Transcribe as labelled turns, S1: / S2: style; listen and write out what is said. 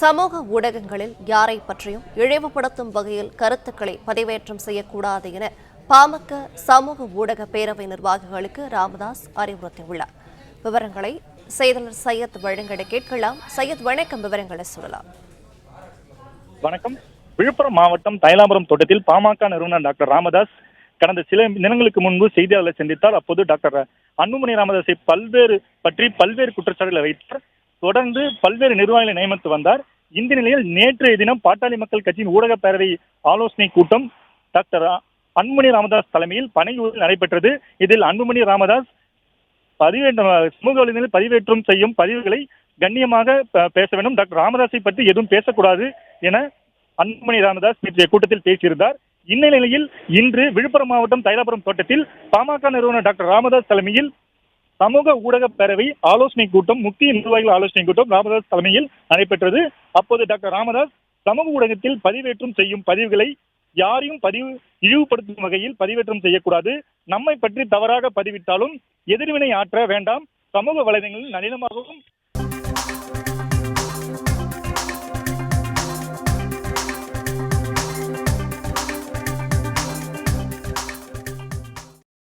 S1: சமூக ஊடகங்களில் யாரை பற்றியும் இழிவுபடுத்தும் வகையில் கருத்துக்களை பதிவேற்றம் செய்யக்கூடாது என பாமக சமூக ஊடக பேரவை நிர்வாகிகளுக்கு ராமதாஸ் அறிவுறுத்தியுள்ளார். விவரங்களை செய்தியாளர் சையத் வழங்கிட கேட்கலாம். சையத், வணக்கம். விவரங்களை சொல்லலாம்.
S2: வணக்கம். விழுப்புரம் மாவட்டம் தைலாபுரம் தோட்டத்தில் பாமக நிறுவனர் டாக்டர் ராமதாஸ் கடந்த சில தினங்களுக்கு முன்பு செய்தியாளர்களை சந்தித்தார். அப்போது டாக்டர் அன்புமணி ராமதாஸை பல்வேறு குற்றச்சாட்டுகளை வைத்தார். தொடர்ந்து பல்வேறு நிர்வாகிகளை நியமித்து வந்தார். இந்த நிலையில் நேற்றைய தினம் பாட்டாளி மக்கள் கட்சியின் ஊடக பேரவை ஆலோசனை கூட்டம் டாக்டர் அன்புமணி ராமதாஸ் தலைமையில் பனையூரில் நடைபெற்றது. இதில் அன்புமணி ராமதாஸ் சமூக வலைதளங்களில் பதிவேற்றம் செய்யும் பதிவுகளை கண்ணியமாக பேச வேண்டும், டாக்டர் ராமதாஸை பற்றி எதுவும் பேசக்கூடாது என அன்புமணி ராமதாஸ் நேற்றைய கூட்டத்தில் பேசியிருந்தார். இந்நிலையில் இன்று விழுப்புரம் மாவட்டம் தைலாபுரம் தோட்டத்தில் பாமக நிறுவனர் டாக்டர் ராமதாஸ் தலைமையில் சமூக ஊடக பேரவை ஆலோசனை கூட்டம், முக்கிய நிர்வாகிகள் ஆலோசனை கூட்டம் ராமதாஸ் தலைமையில் நடைபெற்றது. அப்போது டாக்டர் ராமதாஸ் சமூக ஊடகத்தில் பதிவேற்றம் செய்யும் பதிவுகளை யாரையும் இழிவுபடுத்தும் வகையில் பதிவேற்றம் செய்யக்கூடாது, நம்மை பற்றி தவறாக பதிவிட்டாலும் எதிர்வினை ஆற்ற வேண்டாம், சமூக வலைதளங்களில் நளினமாகவும்